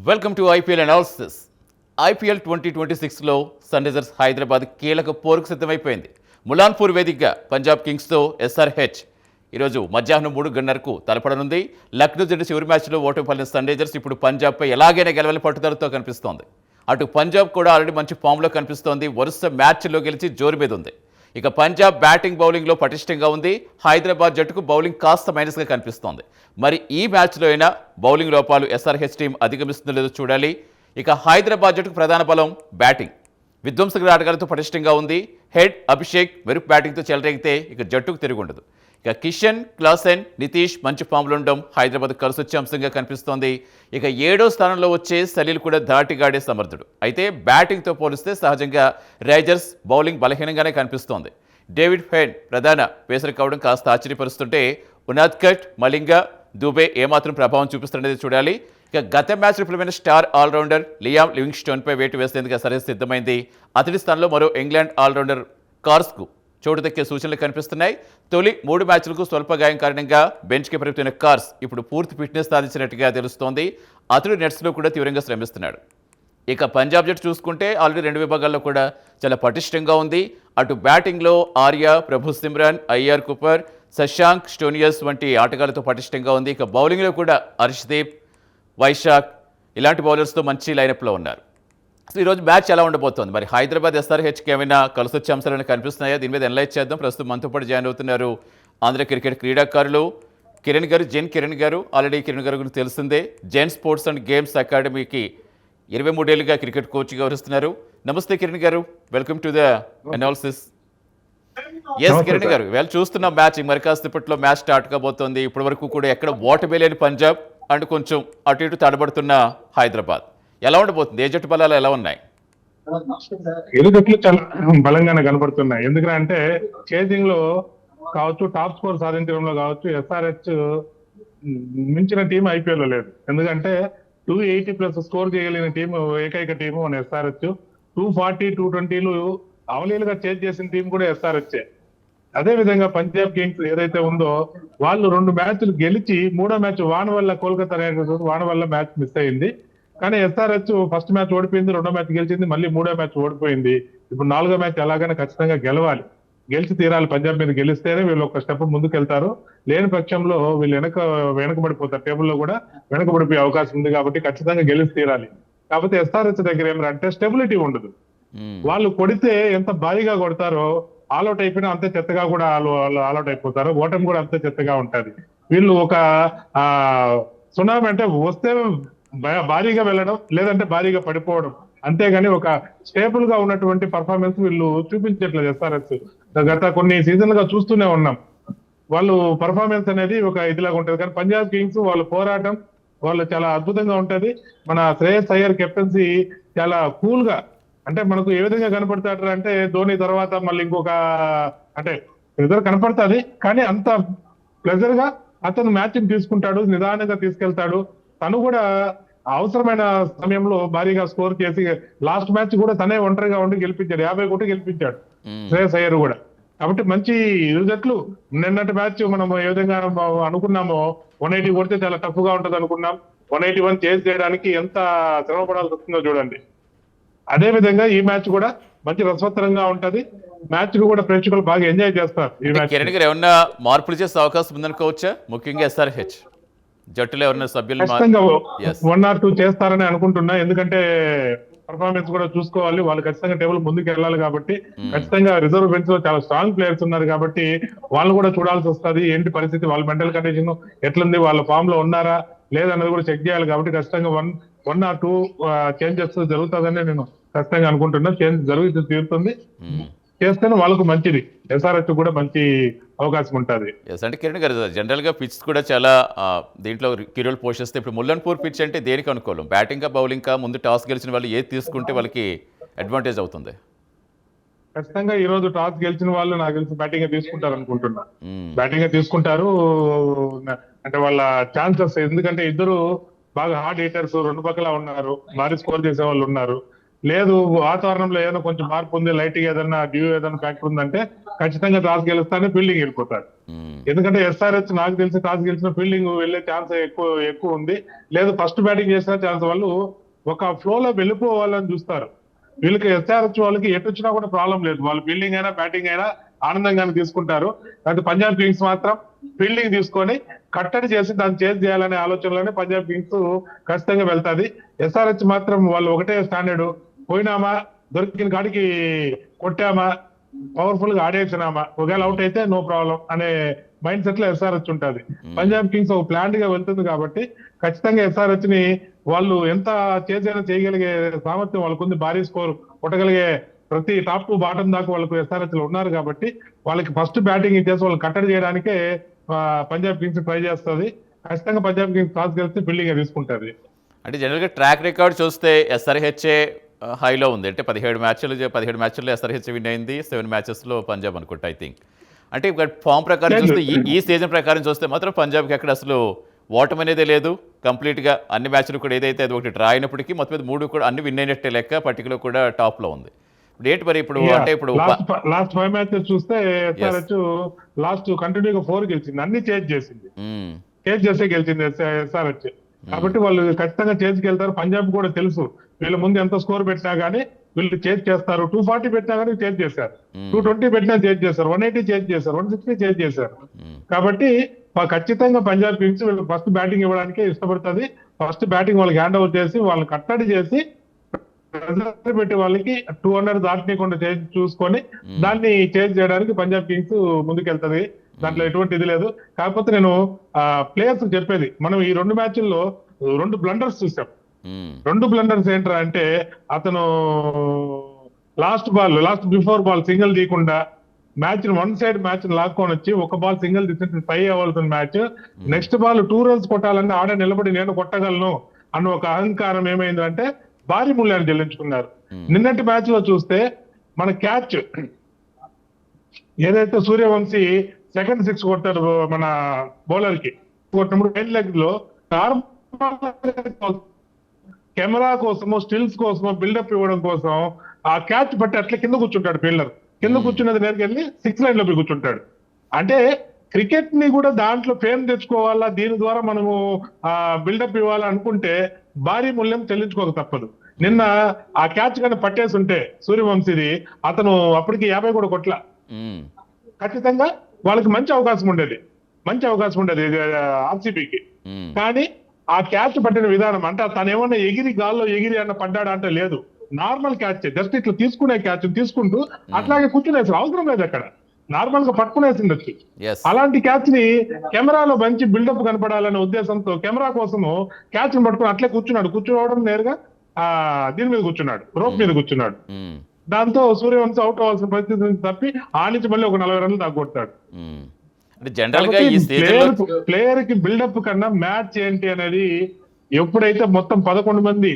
Welcome to IPL analysis. IPL 2026లో Sunrisers Hyderabad కీలక పోరుకు సిద్ధమైపోయింది. ములాన్పూర్ వేదికగా పంజాబ్ కింగ్స్తో ఎస్ఆర్హెచ్ ఈరోజు మధ్యాహ్నం 3:30కు తలపడనుంది. లక్నో జట్టు చివరి మ్యాచ్లో ఓటమి పాలైన సన్ రైజర్స్ ఇప్పుడు పంజాబ్పై ఎలాగైనా గెలవాలని పట్టుదలతో కనిపిస్తోంది. అటు పంజాబ్ కూడా ఆల్రెడీ మంచి ఫామ్లో కనిపిస్తోంది. వరుస మ్యాచ్లో గెలిచి జోరు మీద ఉంది. ఇక పంజాబ్ బ్యాటింగ్ బౌలింగ్లో పటిష్టంగా ఉంది. హైదరాబాద్ జట్టుకు బౌలింగ్ కాస్త మైనస్గా కనిపిస్తోంది. మరి ఈ మ్యాచ్లో అయినా బౌలింగ్ లోపాలు ఎస్ఆర్హెచ్ టీం అధిగమిస్తుందో లేదో చూడాలి. ఇక హైదరాబాద్ జట్టుకు ప్రధాన బలం బ్యాటింగ్. విధ్వంసకర ఆటగాళ్లతో పటిష్టంగా ఉంది. హెడ్ అభిషేక్ మెరుపు బ్యాటింగ్తో చెలరేగితే ఇక జట్టుకు తిరుగుండదు. ఇక కిషన్, క్లాసెన్, నితీష్ మంచి ఫామ్లో ఉండడం హైదరాబాద్ కలిసొచ్చే అంశంగా కనిపిస్తోంది. ఇక 7వ స్థానంలో వచ్చే సలీల్ కూడా ధాటిగాడే సమర్థుడు. అయితే బ్యాటింగ్తో పోలిస్తే సహజంగా రైజర్స్ బౌలింగ్ బలహీనంగానే కనిపిస్తోంది. డేవిడ్ ఫెన్ ప్రధాన పేసర్ కావడం కాస్త ఆశ్చర్యపరుస్తుంటే ఉనాద్కట్, మలింగ, దుబే ఏమాత్రం ప్రభావం చూపిస్తుండేది చూడాలి. ఇక గత మ్యాచ్ విఫలమైన స్టార్ ఆల్రౌండర్ లియామ్ లివింగ్స్టోన్పై వేటు వేసేందుకు సరైన సిద్ధమైంది. అతడి స్థానంలో మరో ఇంగ్లాండ్ ఆల్రౌండర్ కార్స్కు చోటు దక్కే సూచనలు కనిపిస్తున్నాయి. తొలి 3 మ్యాచ్లకు స్వల్ప గాయం కారణంగా బెంచ్కి పరిమితమైన కార్స్ ఇప్పుడు పూర్తి ఫిట్నెస్ సాధించినట్టుగా తెలుస్తోంది. అతడు నెట్స్లో కూడా తీవ్రంగా శ్రమిస్తున్నాడు. ఇక పంజాబ్ జట్టు చూసుకుంటే ఆల్రెడీ 2 విభాగాల్లో కూడా చాలా పటిష్టంగా ఉంది. అటు బ్యాటింగ్లో ఆర్య, ప్రభు సిమ్రాన్, అయ్యర్ కుపర్, శశాంక్, స్టోనియస్ వంటి ఆటగాళ్లతో పటిష్టంగా ఉంది. ఇక బౌలింగ్లో కూడా హర్షదీప్, వైశాఖ్ ఇలాంటి బౌలర్స్తో మంచి లైనప్లో ఉన్నారు. సో ఈరోజు మ్యాచ్ ఎలా ఉండబోతోంది? మరి హైదరాబాద్ ఎస్ఆర్హెచ్కి ఏమైనా కలిసొచ్చే అంశాలను కనిపిస్తున్నాయా? దీని మీద ఎనలైజ్ చేద్దాం. ప్రస్తుతం మనతో పాటు జాయిన్ అవుతున్నారు ఆంధ్ర క్రికెట్ క్రీడాకారులు కిరణ్ గారు, కిరణ్ గారు. ఆల్రెడీ కిరణ్ గారు గురించి తెలిసిందే. జెన్ స్పోర్ట్స్ అండ్ గేమ్స్ అకాడమీకి 23 ఏళ్ళుగా క్రికెట్ కోచ్గా వహిస్తున్నారు. నమస్తే కిరణ్ గారు, welcome to the analysis. Yes Kiran గారు, ఇవాళ చూస్తున్న మ్యాచ్ మరి కాసేపట్లో మ్యాచ్ స్టార్ట్ కాబోతోంది. ఇప్పటి వరకు కూడా ఎక్కడ ఓటమి లేని పంజాబ్ అండ్ కొంచెం అటు ఇటు తడబడుతున్న హైదరాబాద్ ఎలా ఉండబోతుంది? ఏ జట్టు బలాలు ఎలా ఉన్నాయి? ఇరు జట్లు చాలా బలంగానే కనబడుతున్నాయి. ఎందుకంటే చేజింగ్ లో కావచ్చు, టాప్ స్కోర్ సాధించడంలో కావచ్చు, ఎస్ఆర్హెచ్ మించిన టీం ఐపీఎల్ లో లేదు. ఎందుకంటే 280+ స్కోర్ చేయగలిగిన టీం ఏకైక టీము మన ఎస్ఆర్హెచ్. 240, 220లు అవలీలుగా చేజ్ చేసిన టీం కూడా ఎస్ఆర్హెచ్. అదే విధంగా పంజాబ్ కింగ్స్ ఏదైతే ఉందో వాళ్ళు 2 మ్యాచ్లు గెలిచి 3వ మ్యాచ్ వాన వల్ల కోల్కతా నైట్ రైడర్స్ వాన వల్ల మ్యాచ్ మిస్ అయింది. కానీ ఎస్ఆర్హెచ్ ఫస్ట్ మ్యాచ్ ఓడిపోయింది, 2వ మ్యాచ్ గెలిచింది, మళ్ళీ 3వ మ్యాచ్ ఓడిపోయింది. ఇప్పుడు 4వ మ్యాచ్ ఎలాగైనా ఖచ్చితంగా గెలవాలి, గెలిచి తీరాలి. పంజాబ్ మీద గెలిస్తేనే వీళ్ళు ఒక స్టెప్ ముందుకు వెళ్తారు. లేని పక్షంలో వీళ్ళు వెనకబడిపోతారు. టేబుల్లో కూడా వెనకబడిపోయే అవకాశం ఉంది. కాబట్టి ఖచ్చితంగా గెలిచి తీరాలి. కాకపోతే ఎస్ఆర్హెచ్ దగ్గర ఏమంటే స్టెబిలిటీ ఉండదు. వాళ్ళు కొడితే ఎంత భారీగా కొడతారో, ఆల్అౌట్ అయిపోయినా అంతే చెత్తగా కూడా ఆల్అౌట్ అయిపోతారు. ఓటమి కూడా అంతే చెత్తగా ఉంటది. వీళ్ళు ఒక సునామీ అంటే వస్తే భారీగా వెళ్ళడం, లేదంటే భారీగా పడిపోవడం, అంతేగాని ఒక స్టేబుల్ గా ఉన్నటువంటి పర్ఫార్మెన్స్ వీళ్ళు చూపించట్లేదు. ఎస్ఆర్హెచ్ గత కొన్ని సీజన్ గా చూస్తూనే ఉన్నాం. వాళ్ళు పర్ఫార్మెన్స్ అనేది ఒక ఇదిలాగా ఉంటది. కానీ పంజాబ్ కింగ్స్ వాళ్ళ పోరాటం వాళ్ళు చాలా అద్భుతంగా ఉంటది. మన శ్రేయస్ అయ్యర్ కెప్టెన్సీ చాలా కూల్ గా, అంటే మనకు ఏ విధంగా కనపడతాడు అంటే ధోని తర్వాత మళ్ళీ ఇంకొక అంటే ప్రెజర్ కనపడుతుంది. కానీ అంత ప్లెజర్ గా అతను మ్యాచ్ తీసుకుంటాడు, నిదానంగా తీసుకెళ్తాడు. తను కూడా అవసరమైన సమయంలో భారీగా స్కోర్ చేసి లాస్ట్ మ్యాచ్ కూడా తనే ఒంటరిగా ఉండి గెలిపించాడు. 50 కోట్లు గెలిపించాడు శ్రేయస్ అయ్యర్ కూడా. కాబట్టి మంచి ఇరు జట్లు. నిన్నటి మ్యాచ్ మనం ఏ విధంగా అనుకున్నామో 180 కొడితే చాలా టఫ్ గా ఉంటది అనుకున్నాం. 181 చేసి చేయడానికి ఎంత శ్రమ పడాల్సి వస్తుందో చూడండి. అదే విధంగా ఈ మ్యాచ్ కూడా మంచి రసవత్తరంగా ఉంటది. మ్యాచ్ కూడా ప్రేక్షకులు బాగా ఎంజాయ్ చేస్తారు. ఈ మ్యాచ్ కిరణ్ గారు ఏమన్నా మార్పులు చేసే అవకాశం ఉందనుకోవచ్చా? ముఖ్యంగా ఎస్ఆర్హెచ్ జట్టులో ఎవరైనా సభ్యులు 1 or 2 చేస్తారని అనుకుంటున్నా. ఎందుకంటే పర్ఫార్మెన్స్ కూడా చూసుకోవాలి. వాళ్ళు ఖచ్చితంగా టేబుల్ ముందుకు వెళ్ళాలి. కాబట్టి ఖచ్చితంగా రిజర్వ్ బెంచ్ లో చాలా స్ట్రాంగ్ ప్లేయర్స్ ఉన్నారు. కాబట్టి వాళ్ళు కూడా చూడాల్సి వస్తుంది. ఏంటి పరిస్థితి, వాళ్ళ మెంటల్ కండిషన్ ఎట్లుంది, వాళ్ళ ఫామ్ లో ఉన్నారా లేదన్నది కూడా చెక్ చేయాలి. కాబట్టి ఖచ్చితంగా 1 or 2 చేంజెస్ జరుగుతుందని నేను ఖచ్చితంగా అనుకుంటున్నా. చేంజ్ జరుగుతుంది, తీరుతుంది. చేస్తేనే వాళ్ళకు మంచిది, ఎస్ఆర్హెచ్ కూడా మంచి అవకాశం ఉంటుంది. అంటే కిరణ్ గారు, జనరల్గా పిచ్ కూడా చాలా దీంట్లో కీరోల్ పోషిస్తే ఇప్పుడు ముల్లన్పూర్ పిచ్ అంటే దేనికి అనుకోలేం? బ్యాటింగ్ బౌలింగ్ ముందు టాస్ గెలిచిన వాళ్ళు ఏది తీసుకుంటే వాళ్ళకి అడ్వాంటేజ్ అవుతుంది? ఖచ్చితంగా ఈ రోజు టాస్ గెలిచిన వాళ్ళు నాకు తెలిసి బ్యాటింగ్ తీసుకుంటారు అనుకుంటున్నా. బ్యాటింగ్ తీసుకుంటారు అంటే వాళ్ళ ఛాన్సెస్. ఎందుకంటే ఇద్దరు బాగా హార్డ్ హీటర్స్, 2 పక్కల ఉన్నారు, భారీ స్కోర్ చేసే వాళ్ళు ఉన్నారు. లేదు వాతావరణంలో ఏదైనా కొంచెం మార్పు ఉంది, లైట్ గా ఏదైనా డ్యూ ఏదైనా ఫ్యాక్టర్ ఉందంటే ఖచ్చితంగా టాస్ గెలుస్తానే ఫీల్డింగ్ వెళ్ళిపోతారు. ఎందుకంటే ఎస్ఆర్హెచ్ నాకు తెలిసి టాస్ గెలిచిన ఫీల్డింగ్ వెళ్ళే ఛాన్స్ ఎక్కువ ఉంది. లేదు ఫస్ట్ బ్యాటింగ్ చేసిన ఛాన్స్ వాళ్ళు ఒక ఫ్లో లో వెళ్ళిపోవాలని చూస్తారు. వీళ్ళకి ఎస్ఆర్హెచ్ వాళ్ళకి ఎటు వచ్చినా కూడా ప్రాబ్లం లేదు, వాళ్ళు ఫీల్డింగ్ అయినా బ్యాటింగ్ అయినా ఆనందంగానే తీసుకుంటారు. అయితే పంజాబ్ కింగ్స్ మాత్రం ఫీల్డింగ్ తీసుకొని కట్టడి చేసి దాన్ని చేజ్ చేయాలనే ఆలోచనలోనే పంజాబ్ కింగ్స్ ఖచ్చితంగా వెళ్తాది. ఎస్ఆర్హెచ్ మాత్రం వాళ్ళు ఒకటే స్టాండర్డ్, పోయినామా దొరికిన కాడికి కొట్టామా పవర్ఫుల్ గా ఆడేసినామా, ఒకవేళ అవుట్ అయితే నో ప్రాబ్లం అనే మైండ్ సెట్ లో ఎస్ఆర్హెచ్ ఉంటుంది. పంజాబ్ కింగ్స్ ఒక ప్లాంట్ గా వెళ్తుంది కాబట్టి ఖచ్చితంగా ఎస్ఆర్హెచ్ ని వాళ్ళు ఎంత చేసైనా చేయగలిగే సామర్థ్యం వాళ్ళకు ఉంది. భారీ స్కోర్ కొట్టగలిగే ప్రతి టాప్ టు బాటం దాకా వాళ్ళకు ఎస్ఆర్హెచ్ లో ఉన్నారు కాబట్టి వాళ్ళకి ఫస్ట్ బ్యాటింగ్ ఇచ్చేసి వాళ్ళు కట్టడి చేయడానికే పంజాబ్ కింగ్స్ ట్రై చేస్తుంది. ఖచ్చితంగా పంజాబ్ కింగ్స్ టాస్ గెలిస్తే ఫీల్డింగ్ తీసుకుంటుంది. అంటే జనరల్గా ట్రాక్ రికార్డ్ చూస్తే ఎస్ఆర్హెచ్ఏ హైలో ఉంది. అంటే 17 మ్యాచ్ల్లో ఎస్ఆర్హెచ్ విన్ అయింది, 7 మ్యాచెస్లో పంజాబ్ అనుకుంటా ఐ థింక్. అంటే ఇక్కడ ఫామ్ ప్రకారం చూస్తే ఈ సీజన్ ప్రకారం చూస్తే మాత్రం పంజాబ్కి అక్కడ అసలు ఓటమి అనేది లేదు. కంప్లీట్గా అన్ని మ్యాచ్లు కూడా ఏదైతే అది ఒకటి డ్రా అయినప్పటికీ మొత్తం మీద 3 కూడా అన్ని విన్ అయినట్టే లెక్క, పర్టికులర్ కూడా టాప్లో ఉంది. ఇప్పుడు ఏంటి మరి ఇప్పుడు అంటే ఇప్పుడు లాస్ట్ 5 మ్యాచెస్ చూస్తే ఎస్ఆర్హెచ్ లాస్ట్ కంటిన్యూగా 4 గెలిచింది, అన్ని చేంజ్ చేసింది, చేంజ్ చేసే గెలిచింది ఎస్ఆర్హెచ్. కాబట్టి వాళ్ళు ఖచ్చితంగా చేజ్కి వెళ్తారు. పంజాబ్ కూడా తెలుసు వీళ్ళ ముందు ఎంత స్కోర్ పెట్టినా గానీ వీళ్ళు చేంజ్ చేస్తారు. 240 పెట్టినా కానీ చేంజ్ చేశారు, 220 పెట్టినా చేంజ్ చేశారు, 180 చేంజ్ చేశారు, 160 చేంజ్ చేశారు. కాబట్టి ఖచ్చితంగా పంజాబ్ కింగ్స్ వీళ్ళు ఫస్ట్ బ్యాటింగ్ ఇవ్వడానికే ఇష్టపడుతుంది. ఫస్ట్ బ్యాటింగ్ వాళ్ళకి హ్యాండ్ ఓవర్ చేసి వాళ్ళని కట్టడి చేసి పెట్టి వాళ్ళకి 200 దాటనీయకుండా చూసుకొని దాన్ని చేంజ్ చేయడానికి పంజాబ్ కింగ్స్ ముందుకెళ్తది. దాంట్లో ఎటువంటి ఇది లేదు. కాకపోతే నేను ప్లేయర్స్ చెప్పేది, మనం ఈ 2 మ్యాచ్ల్లో 2 బ్లండర్స్ చూసాం. 2 బ్లండర్స్ ఏంట్రా అంటే అతను లాస్ట్ బిఫోర్ బాల్ సింగిల్ తీయకుండా మ్యాచ్ వన్ సైడ్ మ్యాచ్ లాక్కొని వచ్చి ఒక బాల్ సింగిల్ తీసి టై అవ్వాల్సిన మ్యాచ్, నెక్స్ట్ బాల్ 2 runs కొట్టాలని ఆడ నిలబడి నేను కొట్టగలను అన్న ఒక అహంకారం ఏమైందంటే భారీ మూల్యాన్ని చెల్లించుకున్నారు. నిన్నటి మ్యాచ్ లో చూస్తే మన క్యాచ్ ఏదైతే సూర్యవంశీ సెకండ్ 6 కొట్టాడు మన బౌలర్ కి, కొట్టినప్పుడు మెయిన్ లెగ్ లో కెమెరా కోసమో స్టిల్స్ కోసమో బిల్డప్ ఇవ్వడం కోసం ఆ క్యాచ్ పట్టి అట్లా కింద కూర్చుంటాడు ఫీల్డర్. కింద కూర్చున్నది నేరుగా వెళ్ళి 6 లైన్ లో పోయి కూర్చుంటాడు. అంటే క్రికెట్ ని కూడా దాంట్లో ఫేమ్ తెచ్చుకోవాలా, దీని ద్వారా మనము బిల్డప్ ఇవ్వాలా అనుకుంటే భారీ మూల్యం చెల్లించుకోక తప్పదు. నిన్న ఆ క్యాచ్ కానీ పట్టేసి ఉంటే సూర్యవంశీది అతను అప్పటికి 50 కూడా కొట్ల, ఖచ్చితంగా వాళ్ళకి మంచి అవకాశం ఉండేది ఆర్సీబీకి. కానీ ఆ క్యాచ్ పట్టిన విధానం అంటే తను ఏమన్నా గాల్లో ఎగిరి అన్న పడ్డాడా అంటే లేదు, నార్మల్ క్యాచ్, జస్ట్ ఇట్లా తీసుకునే క్యాచ్ తీసుకుంటూ అట్లాగే కూర్చునేసి అవసరం లేదు, అక్కడ నార్మల్ గా పట్టుకునేసిండొచ్చు. అలాంటి క్యాచ్ ని కెమెరాలో మంచి బిల్డప్ కనపడాలనే ఉద్దేశంతో కెమెరా కోసము క్యాచ్ ని పట్టుకుని అట్లే కూర్చోవడం నేరుగా దీని మీద కూర్చున్నాడు, రోప్ మీద కూర్చున్నాడు. దాంతో సూర్యవంశీ అవుట్ అవ్వాల్సిన పరిస్థితి నుంచి తప్పి ఆ నుంచి మళ్ళీ ఒక 40 రన్లు దాకొడతాడు. ప్లేయర్ కి బిల్డప్ కన్నా మ్యాచ్ ఏంటి అనేది, ఎప్పుడైతే మొత్తం 11 మంది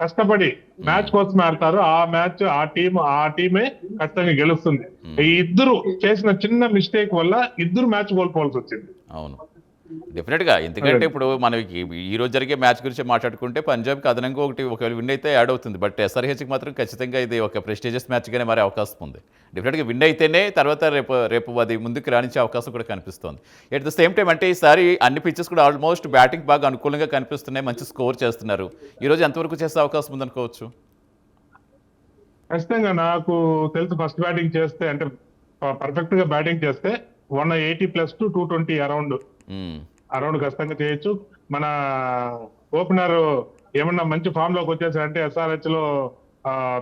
కష్టపడి మ్యాచ్ కోసం ఆడతారో ఆ టీమే ఖచ్చితంగా గెలుస్తుంది. ఈ ఇద్దరు చేసిన చిన్న మిస్టేక్ వల్ల ఇద్దరు మ్యాచ్ కోల్పోవాల్సి వచ్చింది. అవును, డెఫినెట్గా. ఎందుకంటే ఇప్పుడు మనకి ఈ రోజు జరిగే మ్యాచ్ గురించి మాట్లాడుకుంటే పంజాబ్కి అదనంగా ఒకవేళ విన్ అయితే యాడ్ అవుతుంది. బట్ ఎస్ఆర్హెచ్కి మాత్రం ఖచ్చితంగా ఇది ఒక ప్రెస్టీజియస్ మ్యాచ్గానే మారే అవకాశం ఉంది. డెఫినెట్గా విన్ అయితేనే తర్వాత రేపు అది ముందుకు రాణించే అవకాశం కూడా కనిపిస్తుంది. ఎట్ ద సేమ్ టైం అంటే ఈసారి అన్ని పిచ్చెస్ కూడా ఆల్మోస్ట్ బ్యాటింగ్ బాగా అనుకూలంగా కనిపిస్తున్నాయి, మంచి స్కోర్ చేస్తున్నారు. ఈరోజు ఎంతవరకు చేసే అవకాశం ఉందనుకోవచ్చు? ఖచ్చితంగా నాకు తెలుసు ఫస్ట్ బ్యాటింగ్ చేస్తే అంటే పర్ఫెక్ట్ గా బ్యాటింగ్ చేస్తే 180+ to 220 అరౌండ్ ఖచ్చితంగా చేయొచ్చు. మన ఓపెనర్ ఏమన్నా మంచి ఫామ్ లోకి వచ్చేసారంటే ఎస్ఆర్హెచ్ లో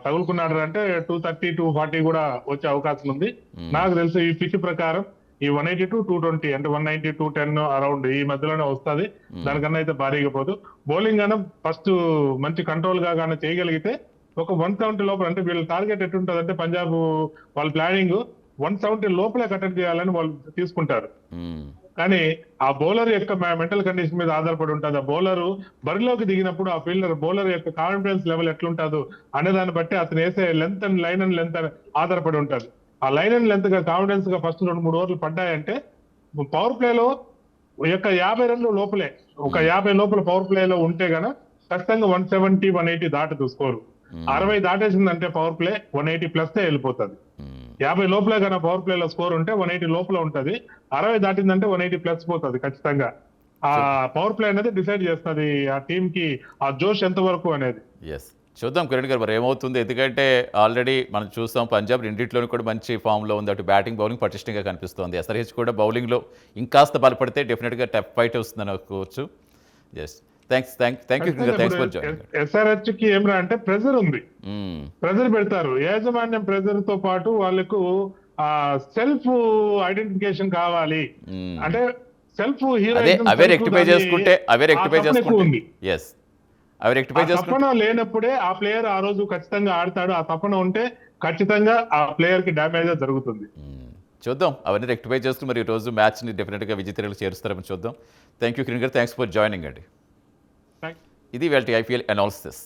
తగులుకున్నాడు అంటే 230, 240 కూడా వచ్చే అవకాశం ఉంది. నాకు తెలుసు ఈ పిచ్ ప్రకారం ఈ 180 to 220 అంటే 190, 210 అరౌండ్ ఈ మధ్యలోనే వస్తుంది. దానికన్నా అయితే భారీగా పోదు. బౌలింగ్ గానే ఫస్ట్ మంచి కంట్రోల్ గా కానీ చేయగలిగితే ఒక 170 లోపల, అంటే వీళ్ళ టార్గెట్ ఎట్టుంటది అంటే పంజాబ్ వాళ్ళ ప్లానింగ్ 170 లోపలే కట్టడి చేయాలని వాళ్ళు తీసుకుంటారు. కానీ ఆ బౌలర్ యొక్క మెంటల్ కండిషన్ మీద ఆధారపడి ఉంటుంది. ఆ బౌలర్ బరిలోకి దిగినప్పుడు ఆ ఫీల్డర్ బౌలర్ యొక్క కాన్ఫిడెన్స్ లెవెల్ ఎట్లుంటాదో అనే దాన్ని బట్టి అతను వేసే length and line and length ఆధారపడి ఉంటుంది. ఆ లైన్ అండ్ లెంత్ గా కాన్ఫిడెన్స్ గా ఫస్ట్ 2-3 ఓవర్లు పడ్డాయంటే పవర్ ప్లేలో యొక్క 50 రన్లు లోపలే, ఒక 50 లోపల పవర్ ప్లేలో ఉంటే గన ఖచ్చితంగా 170, 180 దాటదు స్కోరు. 60 దాటేసిందంటే పవర్ ప్లే 180 ప్లస్ వెళ్ళిపోతుంది. 50 లోపలే కన్నా పవర్ ప్లే లో స్కోర్ ఉంటే 180 లోపల ఉంటది. 60 దాటిందంటే 180 ప్లస్ పోతుంది ఖచ్చితంగా. ఆ పవర్ ప్లే అనేది డిసైడ్ చేస్తుంది ఆ టీమ్ కి ఆ జోష్ ఎంత వరకు అనేది. ఎస్, చూద్దాం కిరణ్ గారు మరి ఏమవుతుంది. ఎందుకంటే ఆల్రెడీ మనం చూస్తాం పంజాబ్ రెండింటిలోనూ కూడా మంచి ఫామ్లో ఉంది. అటు బ్యాటింగ్ బౌలింగ్ పటిష్టంగా కనిపిస్తోంది. ఎస్ఆర్హెచ్ కూడా బౌలింగ్లో ఇంకాస్త బలపడితే డెఫినెట్గా టఫ్ ఫైట్ వస్తుందని అనుకోవచ్చు. Yes, thank you thanks for joining. SRH కి ఏమరా అంటే ప్రెజర్ ఉంది, ప్రెజర్ పెడతారు. యాజమాన్యం ప్రెజర్ తో పాటు వాళ్ళకు ఆ సెల్ఫ్ ఐడెంటిఫికేషన్ కావాలి. అంటే సెల్ఫ్ హీరో అవే రెక్టిఫై చేసుకుంటే ఎస్ అవి రెక్టిఫై చేసుకుంటే తపన లేనప్పుడే ఆ ప్లేయర్ ఆ రోజు ఖచ్చితంగా ఆడతాడు. ఆ తపన ఉంటే ఖచ్చితంగా ఆ ప్లేయర్ కి డ్యామేజ్ జరుగుతుంది. చూద్దాం అవన్నీ రెక్టిఫై చేసుకుని మరి ఈ రోజు మ్యాచ్ని డెఫినెట్గా విజేతలకు చేరుస్తారని చూద్దాం. థ్యాంక్ యూ కిరణ్ గారు, థ్యాంక్స్ ఫర్ జాయినింగ్ అండి. ఇది వాళ్ళ ఐపీఎల్ అనాలిసిస్.